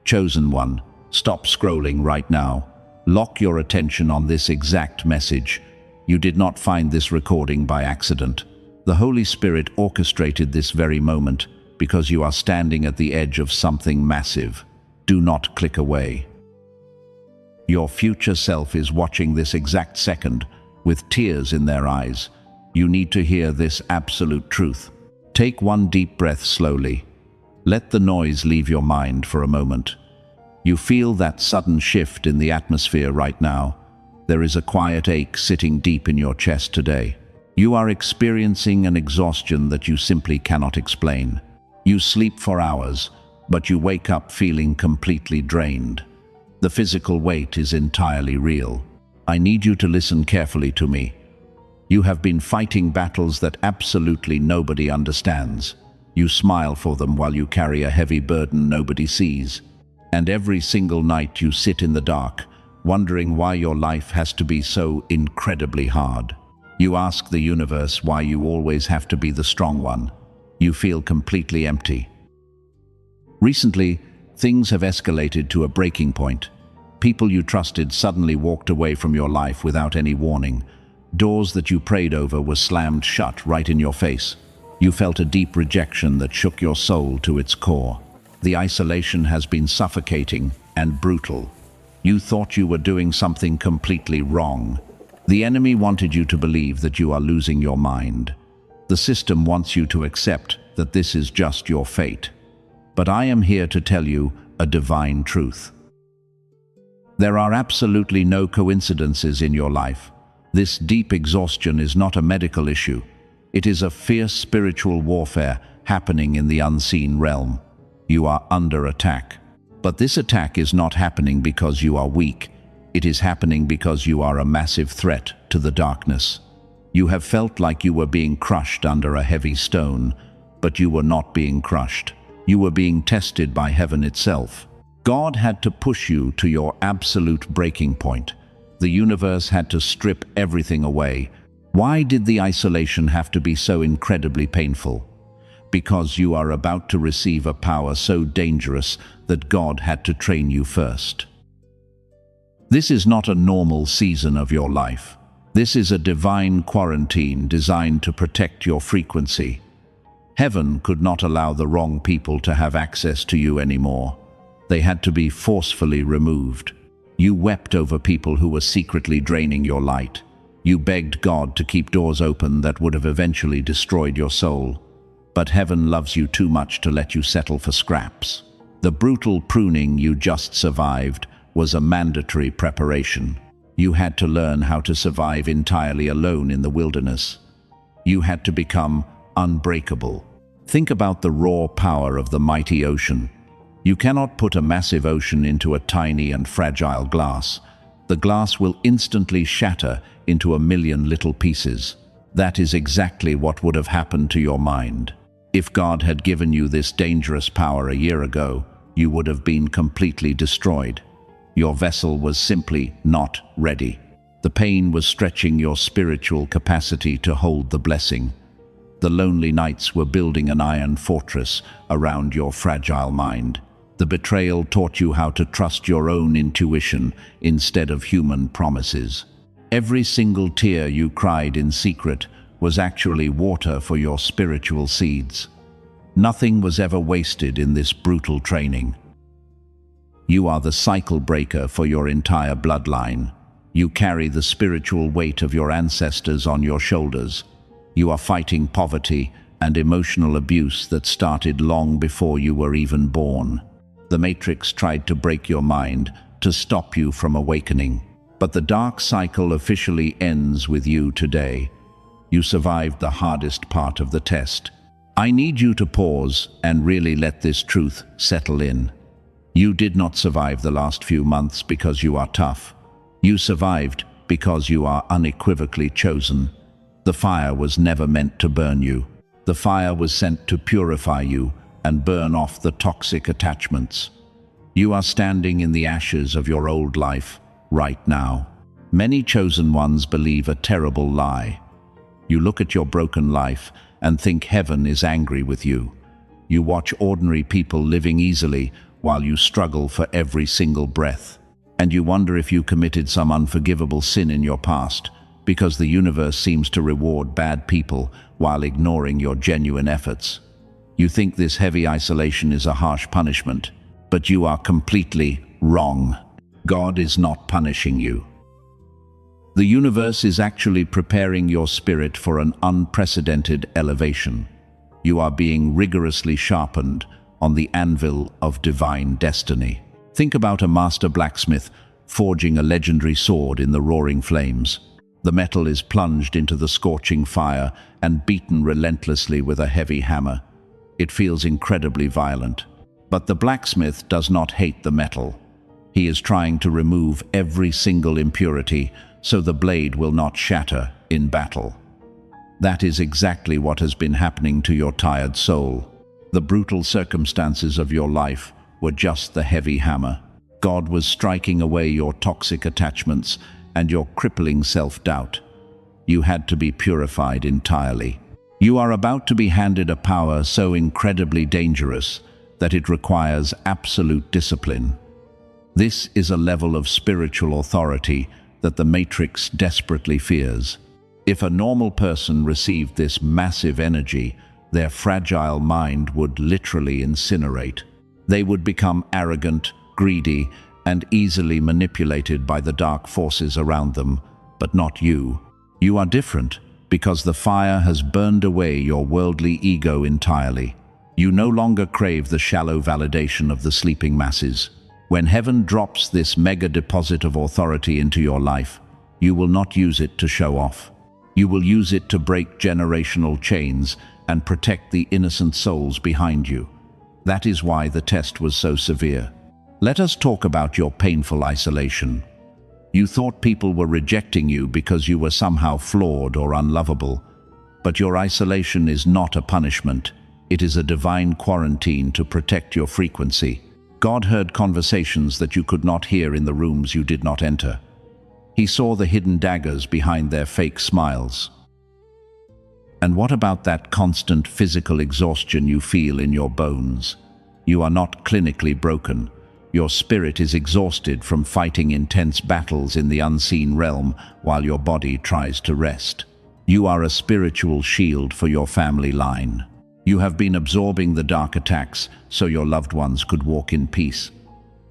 Chosen one, stop scrolling right now. Lock your attention on this exact message. You did not find this recording by accident. The Holy Spirit orchestrated this very moment because you are standing at the edge of something massive. Do not click away. Your future self is watching this exact second with tears in their eyes. You need to hear this absolute truth. Take one deep breath slowly. Let the noise leave your mind for a moment. You feel that sudden shift in the atmosphere right now. There is a quiet ache sitting deep in your chest today. You are experiencing an exhaustion that you simply cannot explain. You sleep for hours, but you wake up feeling completely drained. The physical weight is entirely real. I need you to listen carefully to me. You have been fighting battles that absolutely nobody understands. You smile for them while you carry a heavy burden nobody sees. And every single night you sit in the dark, wondering why your life has to be so incredibly hard. You ask the universe why you always have to be the strong one. You feel completely empty. Recently, things have escalated to a breaking point. People you trusted suddenly walked away from your life without any warning. Doors that you prayed over were slammed shut right in your face. You felt a deep rejection that shook your soul to its core. The isolation has been suffocating and brutal. You thought you were doing something completely wrong. The enemy wanted you to believe that you are losing your mind. The system wants you to accept that this is just your fate. But I am here to tell you a divine truth. There are absolutely no coincidences in your life. This deep exhaustion is not a medical issue. It is a fierce spiritual warfare happening in the unseen realm. You are under attack. But this attack is not happening because you are weak. It is happening because you are a massive threat to the darkness. You have felt like you were being crushed under a heavy stone, but you were not being crushed. You were being tested by heaven itself. God had to push you to your absolute breaking point. The universe had to strip everything away. Why did the isolation have to be so incredibly painful? Because you are about to receive a power so dangerous that God had to train you first. This is not a normal season of your life. This is a divine quarantine designed to protect your frequency. Heaven could not allow the wrong people to have access to you anymore. They had to be forcefully removed. You wept over people who were secretly draining your light. You begged God to keep doors open that would have eventually destroyed your soul. But heaven loves you too much to let you settle for scraps. The brutal pruning you just survived was a mandatory preparation. You had to learn how to survive entirely alone in the wilderness. You had to become unbreakable. Think about the raw power of the mighty ocean. You cannot put a massive ocean into a tiny and fragile glass. The glass will instantly shatter into a million little pieces. That is exactly what would have happened to your mind. If God had given you this dangerous power a year ago, you would have been completely destroyed. Your vessel was simply not ready. The pain was stretching your spiritual capacity to hold the blessing. The lonely nights were building an iron fortress around your fragile mind. The betrayal taught you how to trust your own intuition instead of human promises. Every single tear you cried in secret was actually water for your spiritual seeds. Nothing was ever wasted in this brutal training. You are the cycle breaker for your entire bloodline. You carry the spiritual weight of your ancestors on your shoulders. You are fighting poverty and emotional abuse that started long before you were even born. The Matrix tried to break your mind, to stop you from awakening. But the dark cycle officially ends with you today. You survived the hardest part of the test. I need you to pause and really let this truth settle in. You did not survive the last few months because you are tough. You survived because you are unequivocally chosen. The fire was never meant to burn you. The fire was sent to purify you and burn off the toxic attachments. You are standing in the ashes of your old life right now. Many chosen ones believe a terrible lie. You look at your broken life and think heaven is angry with you. You watch ordinary people living easily while you struggle for every single breath. And you wonder if you committed some unforgivable sin in your past, because the universe seems to reward bad people while ignoring your genuine efforts. You think this heavy isolation is a harsh punishment, but you are completely wrong. God is not punishing you. The universe is actually preparing your spirit for an unprecedented elevation. You are being rigorously sharpened on the anvil of divine destiny. Think about a master blacksmith forging a legendary sword in the roaring flames. The metal is plunged into the scorching fire and beaten relentlessly with a heavy hammer. It feels incredibly violent. But the blacksmith does not hate the metal. He is trying to remove every single impurity so the blade will not shatter in battle. That is exactly what has been happening to your tired soul. The brutal circumstances of your life were just the heavy hammer. God was striking away your toxic attachments and your crippling self-doubt. You had to be purified entirely. You are about to be handed a power so incredibly dangerous that it requires absolute discipline. This is a level of spiritual authority that the Matrix desperately fears. If a normal person received this massive energy, their fragile mind would literally incinerate. They would become arrogant, greedy, and easily manipulated by the dark forces around them, but not you. You are different because the fire has burned away your worldly ego entirely. You no longer crave the shallow validation of the sleeping masses. When heaven drops this mega deposit of authority into your life, you will not use it to show off. You will use it to break generational chains and protect the innocent souls behind you. That is why the test was so severe. Let us talk about your painful isolation. You thought people were rejecting you because you were somehow flawed or unlovable. But your isolation is not a punishment. It is a divine quarantine to protect your frequency. God heard conversations that you could not hear in the rooms you did not enter. He saw the hidden daggers behind their fake smiles. And what about that constant physical exhaustion you feel in your bones? You are not clinically broken. Your spirit is exhausted from fighting intense battles in the unseen realm while your body tries to rest. You are a spiritual shield for your family line. You have been absorbing the dark attacks so your loved ones could walk in peace.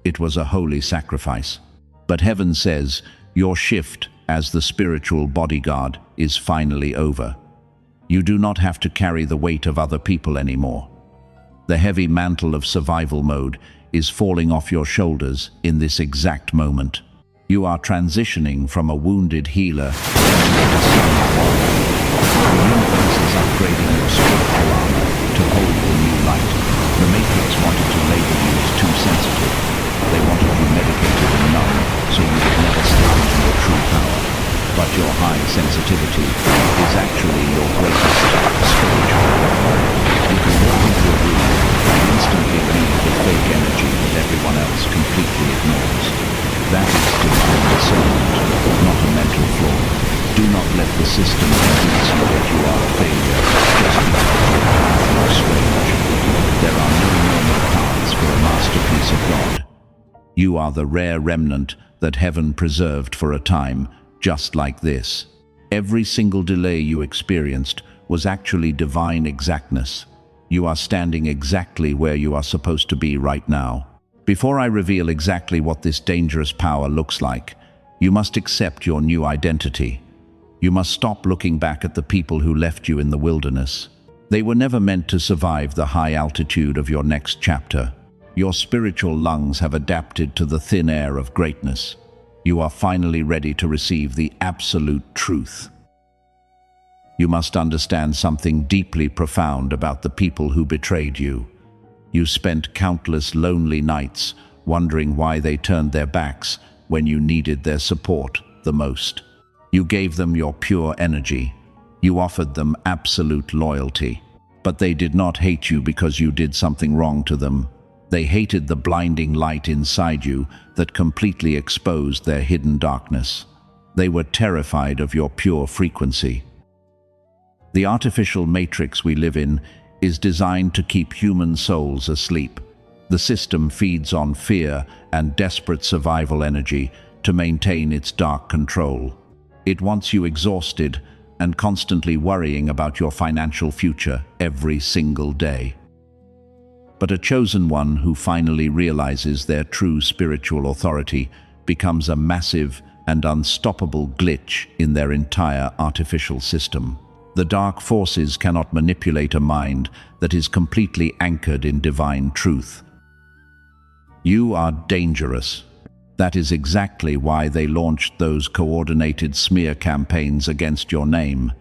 It was a holy sacrifice. But heaven says your shift as the spiritual bodyguard is finally over. You do not have to carry the weight of other people anymore. The heavy mantle of survival mode is falling off your shoulders in this exact moment. You are transitioning from a wounded healer to a strong warrior. The universe is upgrading your spiritual armor to hold the new light. The Matrix wanted to label you as too sensitive. They wanted you medicated and numb so you would never step into your true power. But your high sensitivity is actually your greatest spiritual weapon. You can walk into a room and instantly read the fake energy that everyone else completely ignores. That is divine discernment, not a mental flaw. Do not let the system convince you that you are a failure just because you are acting strange. There are no normal paths for a masterpiece of God. You are the rare remnant that heaven preserved for a time just like this. Every single delay you experienced was actually divine exactness. You are standing exactly where you are supposed to be right now. Before I reveal exactly what this dangerous power looks like, you must accept your new identity. You must stop looking back at the people who left you in the wilderness. They were never meant to survive the high altitude of your next chapter. Your spiritual lungs have adapted to the thin air of greatness. You are finally ready to receive the absolute truth. You must understand something deeply profound about the people who betrayed you. You spent countless lonely nights wondering why they turned their backs when you needed their support the most. You gave them your pure energy. You offered them absolute loyalty. But they did not hate you because you did something wrong to them. They hated the blinding light inside you that completely exposed their hidden darkness. They were terrified of your pure frequency. The artificial matrix we live in is designed to keep human souls asleep. The system feeds on fear and desperate survival energy to maintain its dark control. It wants you exhausted and constantly worrying about your financial future every single day. But a chosen one who finally realizes their true spiritual authority becomes a massive and unstoppable glitch in their entire artificial system. The dark forces cannot manipulate a mind that is completely anchored in divine truth. You are dangerous. That is exactly why they launched those coordinated smear campaigns against your name.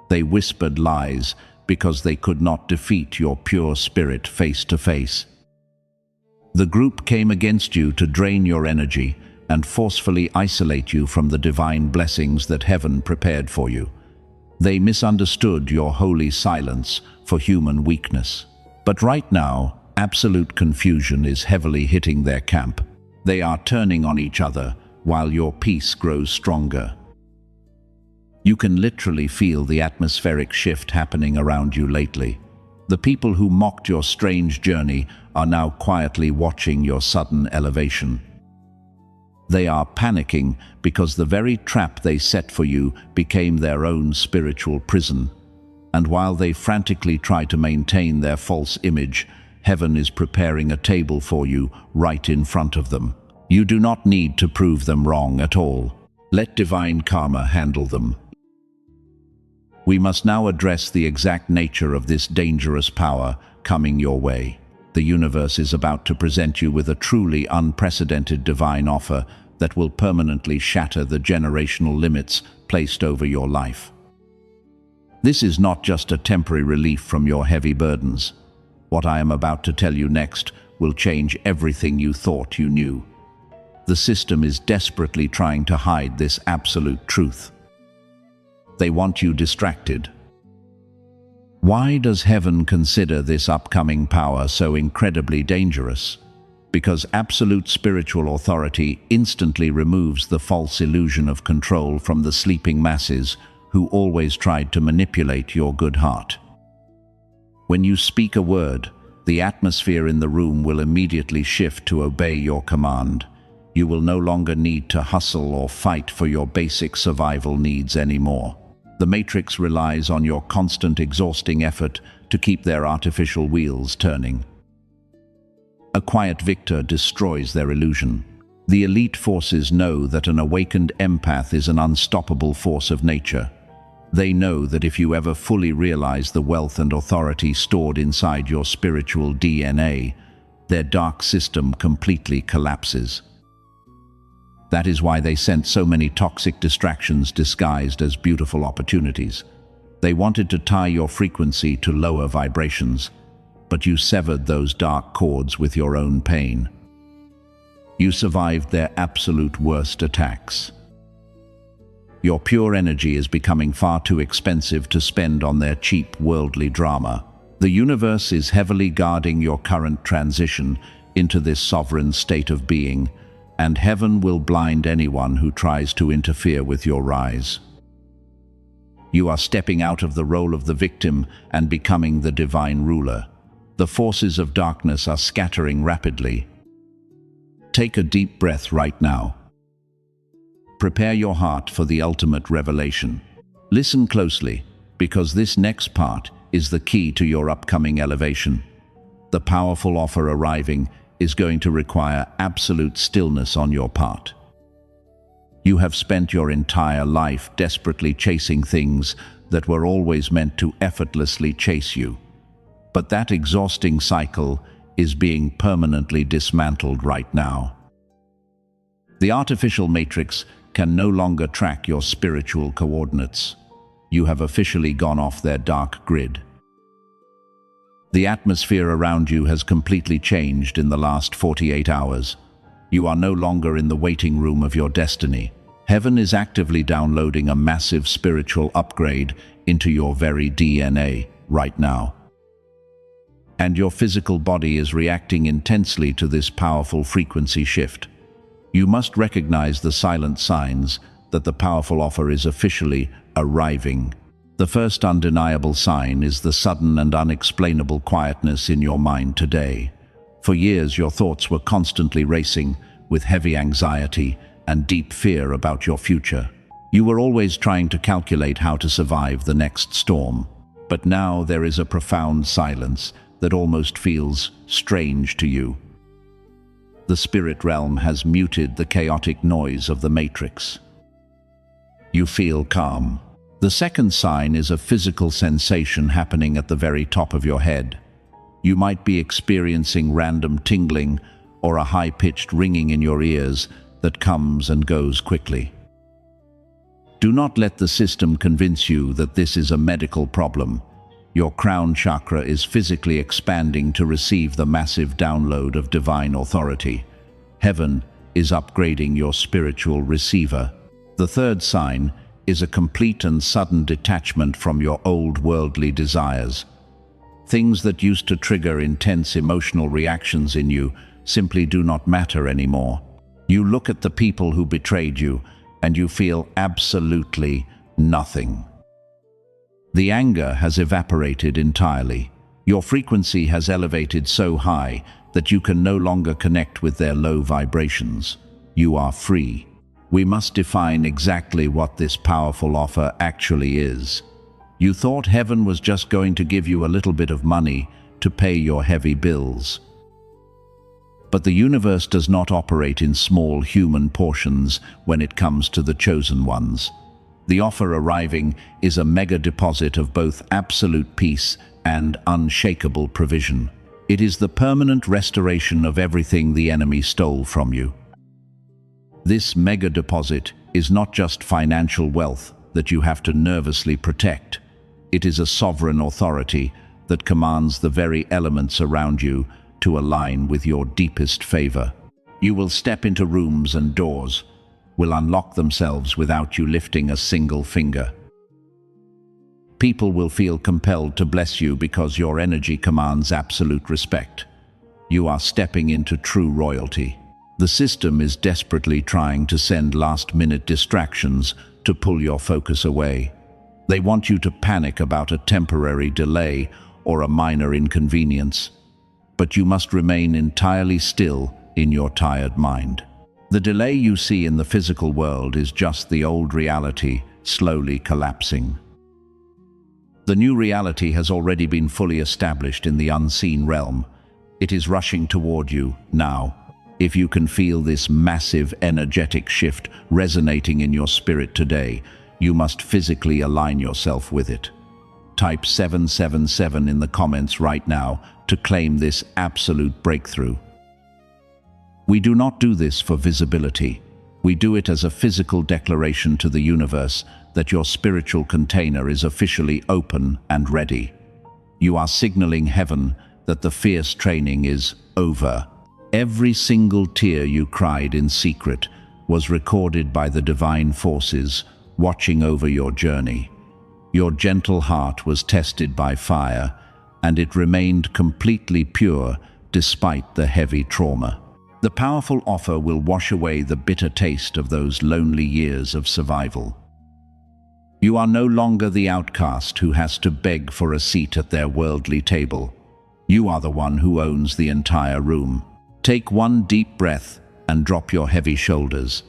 They whispered lies because they could not defeat your pure spirit face to face. The group came against you to drain your energy and forcefully isolate you from the divine blessings that heaven prepared for you. They misunderstood your holy silence for human weakness. But right now, absolute confusion is heavily hitting their camp. They are turning on each other while your peace grows stronger. You can literally feel the atmospheric shift happening around you lately. The people who mocked your strange journey are now quietly watching your sudden elevation. They are panicking because the very trap they set for you became their own spiritual prison. And while they frantically try to maintain their false image, heaven is preparing a table for you right in front of them. You do not need to prove them wrong at all. Let divine karma handle them. We must now address the exact nature of this dangerous power coming your way. The universe is about to present you with a truly unprecedented divine offer that will permanently shatter the generational limits placed over your life. This is not just a temporary relief from your heavy burdens. What I am about to tell you next will change everything you thought you knew. The system is desperately trying to hide this absolute truth. They want you distracted. Why does heaven consider this upcoming power so incredibly dangerous? Because absolute spiritual authority instantly removes the false illusion of control from the sleeping masses who always tried to manipulate your good heart. When you speak a word, the atmosphere in the room will immediately shift to obey your command. You will no longer need to hustle or fight for your basic survival needs anymore. The Matrix relies on your constant exhausting effort to keep their artificial wheels turning. A quiet victor destroys their illusion. The elite forces know that an awakened empath is an unstoppable force of nature. They know that if you ever fully realize the wealth and authority stored inside your spiritual DNA, their dark system completely collapses. That is why they sent so many toxic distractions disguised as beautiful opportunities. They wanted to tie your frequency to lower vibrations, but you severed those dark cords with your own pain. You survived their absolute worst attacks. Your pure energy is becoming far too expensive to spend on their cheap worldly drama. The universe is heavily guarding your current transition into this sovereign state of being, and heaven will blind anyone who tries to interfere with your rise. You are stepping out of the role of the victim and becoming the divine ruler. The forces of darkness are scattering rapidly. Take a deep breath right now. Prepare your heart for the ultimate revelation. Listen closely, because this next part is the key to your upcoming elevation. The powerful offer arriving is going to require absolute stillness on your part. You have spent your entire life desperately chasing things that were always meant to effortlessly chase you. But that exhausting cycle is being permanently dismantled right now. The artificial matrix can no longer track your spiritual coordinates. You have officially gone off their dark grid. The atmosphere around you has completely changed in the last 48 hours. You are no longer in the waiting room of your destiny. Heaven is actively downloading a massive spiritual upgrade into your very DNA right now. And your physical body is reacting intensely to this powerful frequency shift. You must recognize the silent signs that the powerful offer is officially arriving. The first undeniable sign is the sudden and unexplainable quietness in your mind today. For years, your thoughts were constantly racing, with heavy anxiety and deep fear about your future. You were always trying to calculate how to survive the next storm. But now there is a profound silence that almost feels strange to you. The spirit realm has muted the chaotic noise of the matrix. You feel calm. The second sign is a physical sensation happening at the very top of your head. You might be experiencing random tingling or a high-pitched ringing in your ears that comes and goes quickly. Do not let the system convince you that this is a medical problem. Your crown chakra is physically expanding to receive the massive download of divine authority. Heaven is upgrading your spiritual receiver. The third sign is a complete and sudden detachment from your old worldly desires. Things that used to trigger intense emotional reactions in you simply do not matter anymore. You look at the people who betrayed you, and you feel absolutely nothing. The anger has evaporated entirely. Your frequency has elevated so high that you can no longer connect with their low vibrations. You are free. We must define exactly what this powerful offer actually is. You thought heaven was just going to give you a little bit of money to pay your heavy bills. But the universe does not operate in small human portions when it comes to the chosen ones. The offer arriving is a mega deposit of both absolute peace and unshakable provision. It is the permanent restoration of everything the enemy stole from you. This mega deposit is not just financial wealth that you have to nervously protect. It is a sovereign authority that commands the very elements around you to align with your deepest favor. You will step into rooms and doors will unlock themselves without you lifting a single finger. People will feel compelled to bless you because your energy commands absolute respect. You are stepping into true royalty. The system is desperately trying to send last-minute distractions to pull your focus away. They want you to panic about a temporary delay or a minor inconvenience. But you must remain entirely still in your tired mind. The delay you see in the physical world is just the old reality slowly collapsing. The new reality has already been fully established in the unseen realm. It is rushing toward you now. If you can feel this massive energetic shift resonating in your spirit today, you must physically align yourself with it. Type 777 in the comments right now to claim this absolute breakthrough. We do not do this for visibility. We do it as a physical declaration to the universe that your spiritual container is officially open and ready. You are signaling heaven that the fierce training is over. Every single tear you cried in secret was recorded by the divine forces watching over your journey. Your gentle heart was tested by fire, and it remained completely pure despite the heavy trauma. The powerful offer will wash away the bitter taste of those lonely years of survival. You are no longer the outcast who has to beg for a seat at their worldly table. You are the one who owns the entire room. Take one deep breath and drop your heavy shoulders.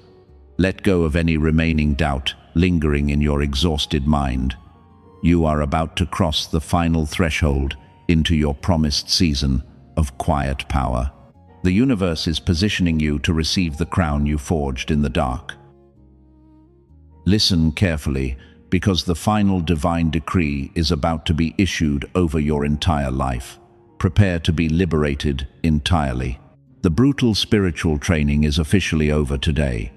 Let go of any remaining doubt lingering in your exhausted mind. You are about to cross the final threshold into your promised season of quiet power. The universe is positioning you to receive the crown you forged in the dark. Listen carefully, because the final divine decree is about to be issued over your entire life. Prepare to be liberated entirely. The brutal spiritual training is officially over today.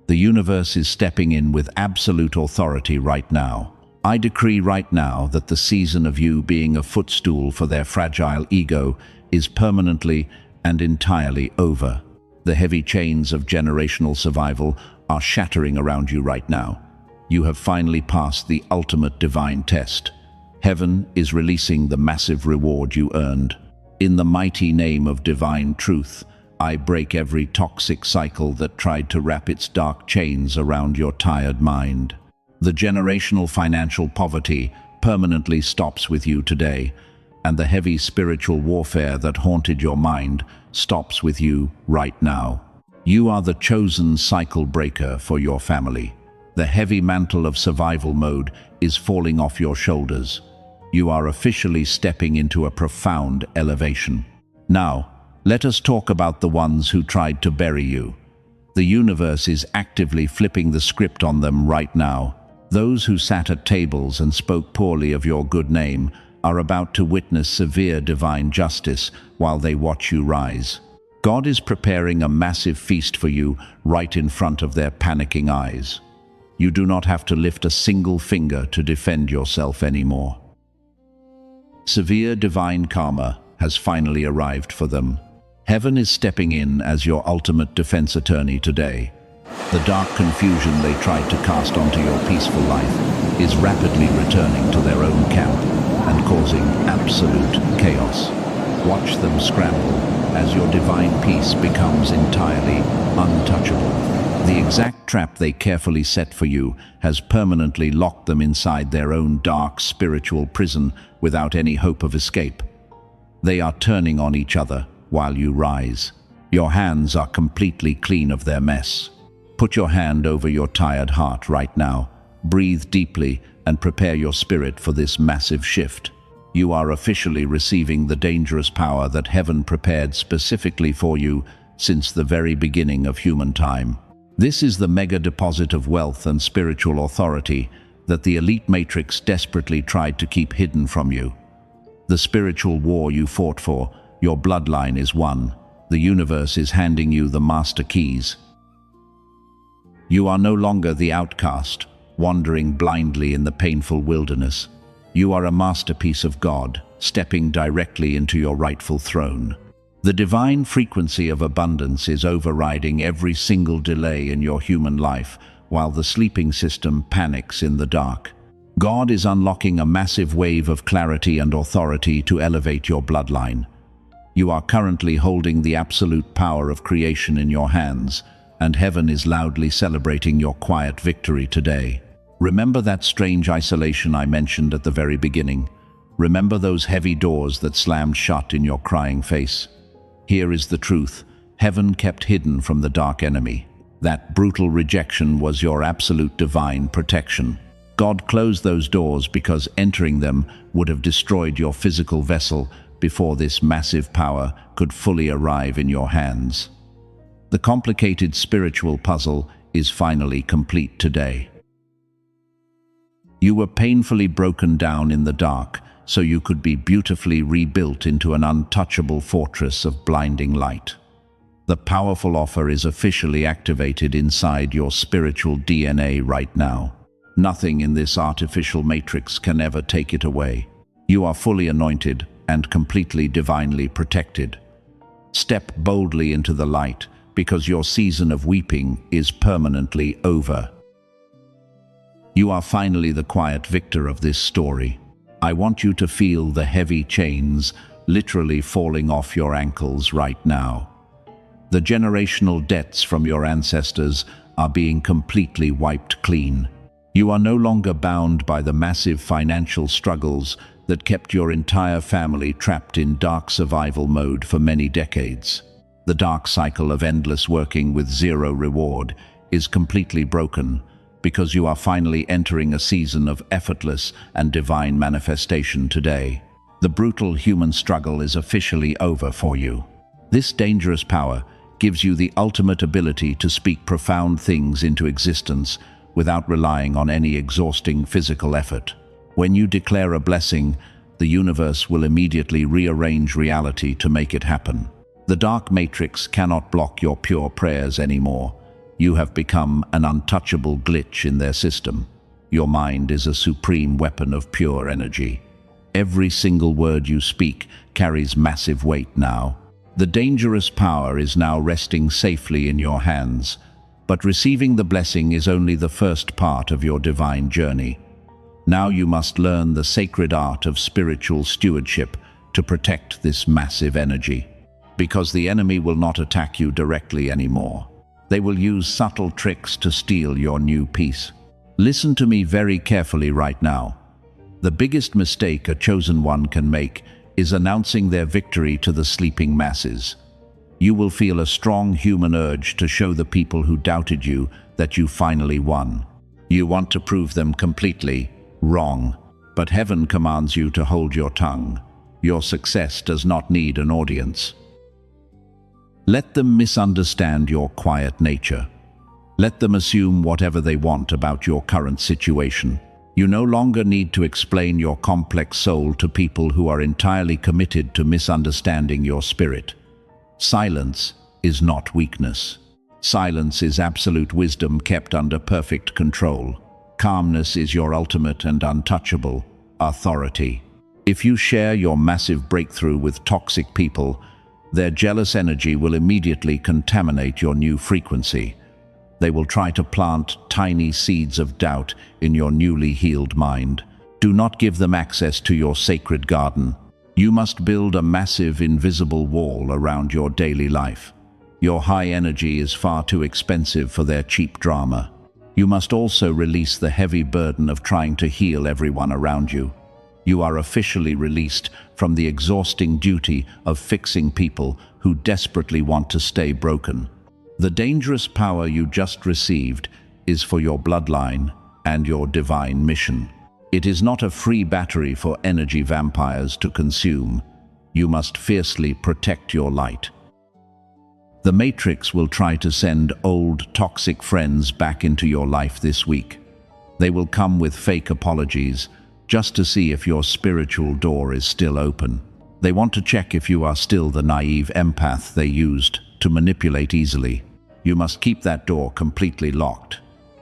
The universe is stepping in with absolute authority right now. I decree right now that the season of you being a footstool for their fragile ego is permanently and entirely over. The heavy chains of generational survival are shattering around you right now. You have finally passed the ultimate divine test. Heaven is releasing the massive reward you earned. In the mighty name of divine truth, I break every toxic cycle that tried to wrap its dark chains around your tired mind. The generational financial poverty permanently stops with you today. and the heavy spiritual warfare that haunted your mind stops with you right now. You are the chosen cycle breaker for your family. The heavy mantle of survival mode is falling off your shoulders. You are officially stepping into a profound elevation. Now, let us talk about the ones who tried to bury you. The universe is actively flipping the script on them right now. Those who sat at tables and spoke poorly of your good name are about to witness severe divine justice while they watch you rise. God is preparing a massive feast for you right in front of their panicking eyes. You do not have to lift a single finger to defend yourself anymore. Severe divine karma has finally arrived for them. Heaven is stepping in as your ultimate defense attorney today. The dark confusion they tried to cast onto your peaceful life is rapidly returning to their own camp and causing absolute chaos. Watch them scramble as your divine peace becomes entirely untouchable. The exact trap they carefully set for you has permanently locked them inside their own dark spiritual prison without any hope of escape. They are turning on each other while you rise. Your hands are completely clean of their mess. Put your hand over your tired heart right now. Breathe deeply and prepare your spirit for this massive shift. You are officially receiving the dangerous power that heaven prepared specifically for you since the very beginning of human time. This is the mega deposit of wealth and spiritual authority that the elite matrix desperately tried to keep hidden from you. The spiritual war you fought for, your bloodline is won. The universe is handing you the master keys. You are no longer the outcast, wandering blindly in the painful wilderness. You are a masterpiece of God, stepping directly into your rightful throne. The divine frequency of abundance is overriding every single delay in your human life, while the sleeping system panics in the dark. God is unlocking a massive wave of clarity and authority to elevate your bloodline. You are currently holding the absolute power of creation in your hands, and heaven is loudly celebrating your quiet victory today. Remember that strange isolation I mentioned at the very beginning? Remember those heavy doors that slammed shut in your crying face? Here is the truth. Heaven kept hidden from the dark enemy. That brutal rejection was your absolute divine protection. God closed those doors because entering them would have destroyed your physical vessel before this massive power could fully arrive in your hands. The complicated spiritual puzzle is finally complete today. You were painfully broken down in the dark so you could be beautifully rebuilt into an untouchable fortress of blinding light. The powerful offer is officially activated inside your spiritual DNA right now. Nothing in this artificial matrix can ever take it away. You are fully anointed and completely divinely protected. Step boldly into the light because your season of weeping is permanently over. You are finally the quiet victor of this story. I want you to feel the heavy chains literally falling off your ankles right now. The generational debts from your ancestors are being completely wiped clean. You are no longer bound by the massive financial struggles that kept your entire family trapped in dark survival mode for many decades. The dark cycle of endless working with zero reward is completely broken because you are finally entering a season of effortless and divine manifestation today. The brutal human struggle is officially over for you. This dangerous power gives you the ultimate ability to speak profound things into existence without relying on any exhausting physical effort. When you declare a blessing, the universe will immediately rearrange reality to make it happen. The dark matrix cannot block your pure prayers anymore. You have become an untouchable glitch in their system. Your mind is a supreme weapon of pure energy. Every single word you speak carries massive weight now. The dangerous power is now resting safely in your hands, but receiving the blessing is only the first part of your divine journey. Now you must learn the sacred art of spiritual stewardship to protect this massive energy, because the enemy will not attack you directly anymore. They will use subtle tricks to steal your new peace. Listen to me very carefully right now. The biggest mistake a chosen one can make is announcing their victory to the sleeping masses. You will feel a strong human urge to show the people who doubted you that you finally won. You want to prove them completely wrong, but heaven commands you to hold your tongue. Your success does not need an audience. Let them misunderstand your quiet nature. Let them assume whatever they want about your current situation. You no longer need to explain your complex soul to people who are entirely committed to misunderstanding your spirit. Silence is not weakness. Silence is absolute wisdom kept under perfect control. Calmness is your ultimate and untouchable authority. If you share your massive breakthrough with toxic people, their jealous energy will immediately contaminate your new frequency. They will try to plant tiny seeds of doubt in your newly healed mind. Do not give them access to your sacred garden. You must build a massive invisible wall around your daily life. Your high energy is far too expensive for their cheap drama. You must also release the heavy burden of trying to heal everyone around you. You are officially released from the exhausting duty of fixing people who desperately want to stay broken. The dangerous power you just received is for your bloodline and your divine mission. It is not a free battery for energy vampires to consume. You must fiercely protect your light. The Matrix will try to send old, toxic friends back into your life this week. They will come with fake apologies, just to see if your spiritual door is still open. They want to check if you are still the naive empath they used to manipulate easily. You must keep that door completely locked.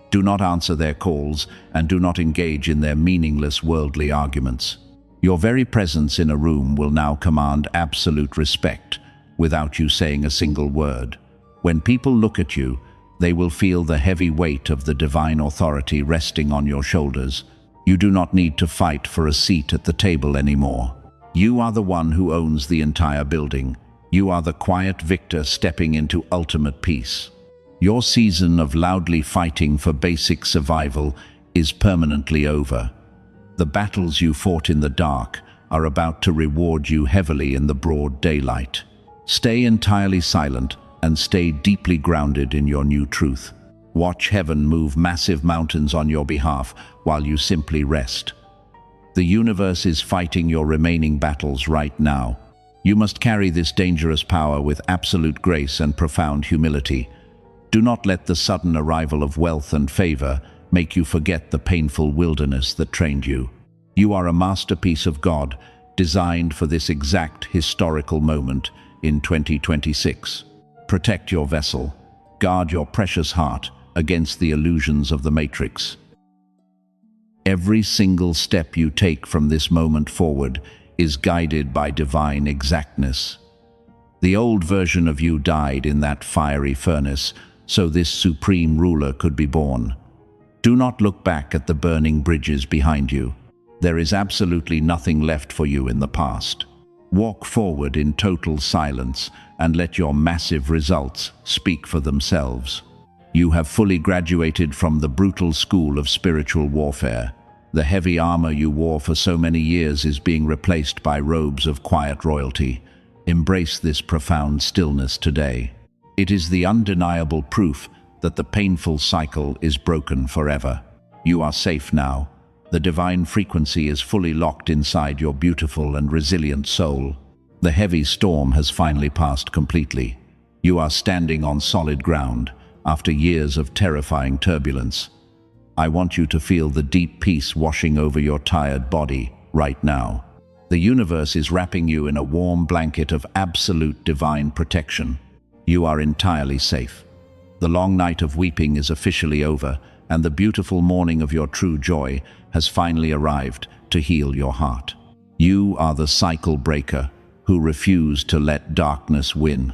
Do not answer their calls and do not engage in their meaningless worldly arguments. Your very presence in a room will now command absolute respect without you saying a single word. When people look at you, they will feel the heavy weight of the divine authority resting on your shoulders. You do not need to fight for a seat at the table anymore. You are the one who owns the entire building. You are the quiet victor stepping into ultimate peace. Your season of loudly fighting for basic survival is permanently over. The battles you fought in the dark are about to reward you heavily in the broad daylight. Stay entirely silent and stay deeply grounded in your new truth. Watch heaven move massive mountains on your behalf while you simply rest. The universe is fighting your remaining battles right now. You must carry this dangerous power with absolute grace and profound humility. Do not let the sudden arrival of wealth and favor make you forget the painful wilderness that trained you. You are a masterpiece of God, designed for this exact historical moment in 2026. Protect your vessel. Guard your precious heart against the illusions of the Matrix. Every single step you take from this moment forward is guided by divine exactness. The old version of you died in that fiery furnace, so this supreme ruler could be born. Do not look back at the burning bridges behind you. There is absolutely nothing left for you in the past. Walk forward in total silence and let your massive results speak for themselves. You have fully graduated from the brutal school of spiritual warfare. The heavy armor you wore for so many years is being replaced by robes of quiet royalty. Embrace this profound stillness today. It is the undeniable proof that the painful cycle is broken forever. You are safe now. The divine frequency is fully locked inside your beautiful and resilient soul. The heavy storm has finally passed completely. You are standing on solid ground after years of terrifying turbulence. I want you to feel the deep peace washing over your tired body right now. The universe is wrapping you in a warm blanket of absolute divine protection. You are entirely safe. The long night of weeping is officially over, and the beautiful morning of your true joy has finally arrived to heal your heart. You are the cycle breaker who refused to let darkness win.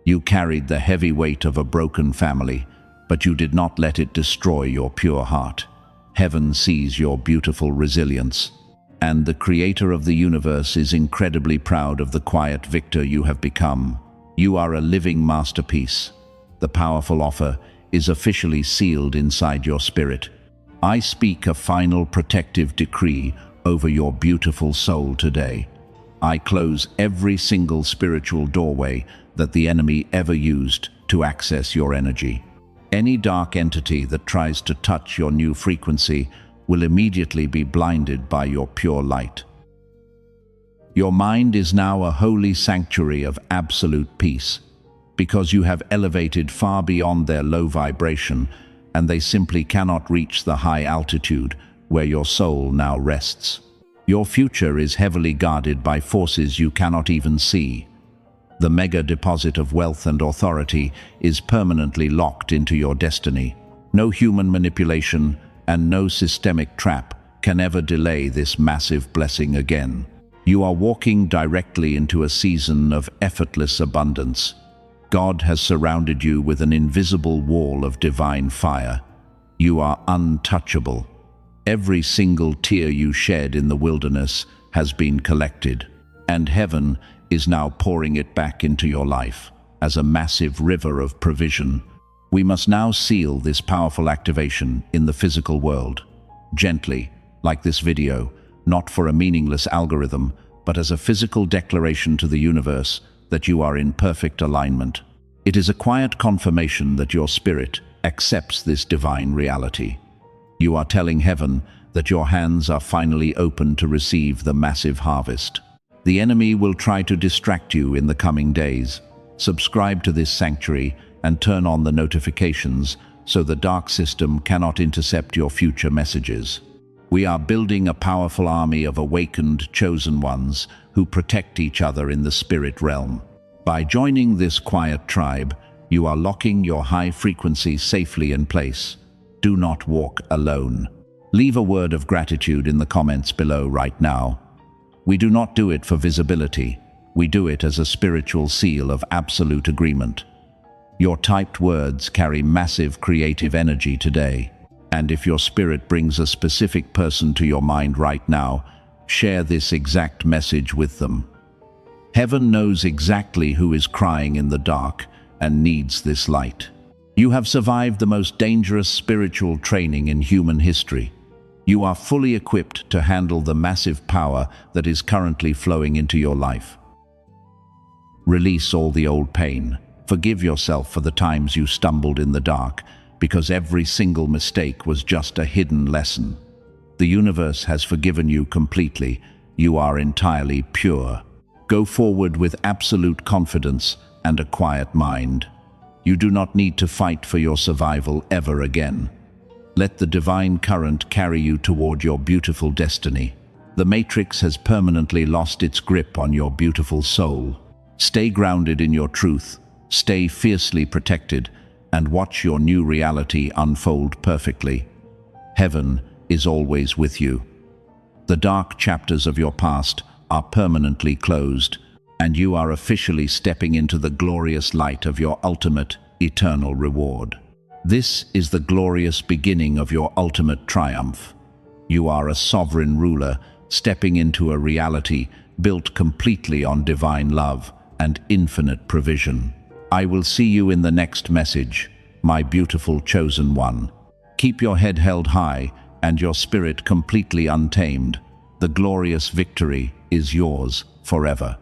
You carried the heavy weight of a broken family, but you did not let it destroy your pure heart. Heaven sees your beautiful resilience, and the Creator of the universe is incredibly proud of the quiet victor you have become. You are a living masterpiece. The powerful offer is officially sealed inside your spirit. I speak a final protective decree over your beautiful soul today. I close every single spiritual doorway that the enemy ever used to access your energy. Any dark entity that tries to touch your new frequency will immediately be blinded by your pure light. Your mind is now a holy sanctuary of absolute peace, because you have elevated far beyond their low vibration, and they simply cannot reach the high altitude where your soul now rests. Your future is heavily guarded by forces you cannot even see. The mega deposit of wealth and authority is permanently locked into your destiny. No human manipulation and no systemic trap can ever delay this massive blessing again. You are walking directly into a season of effortless abundance. God has surrounded you with an invisible wall of divine fire. You are untouchable. Every single tear you shed in the wilderness has been collected, and heaven is now pouring it back into your life as a massive river of provision. We must now seal this powerful activation in the physical world, gently, like this video, not for a meaningless algorithm, but as a physical declaration to the universe that you are in perfect alignment. It is a quiet confirmation that your spirit accepts this divine reality. You are telling heaven that your hands are finally open to receive the massive harvest. The enemy will try to distract you in the coming days. Subscribe to this sanctuary and turn on the notifications so the dark system cannot intercept your future messages. We are building a powerful army of awakened, chosen ones who protect each other in the spirit realm. By joining this quiet tribe, you are locking your high frequency safely in place. Do not walk alone. Leave a word of gratitude in the comments below right now. We do not do it for visibility. We do it as a spiritual seal of absolute agreement. Your typed words carry massive creative energy today. And if your spirit brings a specific person to your mind right now, share this exact message with them. Heaven knows exactly who is crying in the dark and needs this light. You have survived the most dangerous spiritual training in human history. You are fully equipped to handle the massive power that is currently flowing into your life. Release all the old pain. Forgive yourself for the times you stumbled in the dark, because every single mistake was just a hidden lesson. The universe has forgiven you completely. You are entirely pure. Go forward with absolute confidence and a quiet mind. You do not need to fight for your survival ever again. Let the divine current carry you toward your beautiful destiny. The matrix has permanently lost its grip on your beautiful soul. Stay grounded in your truth, stay fiercely protected, and watch your new reality unfold perfectly. Heaven is always with you. The dark chapters of your past are permanently closed, and you are officially stepping into the glorious light of your ultimate, eternal reward. This is the glorious beginning of your ultimate triumph. You are a sovereign ruler, stepping into a reality built completely on divine love and infinite provision. I will see you in the next message, my beautiful chosen one. Keep your head held high and your spirit completely untamed. The glorious victory is yours forever.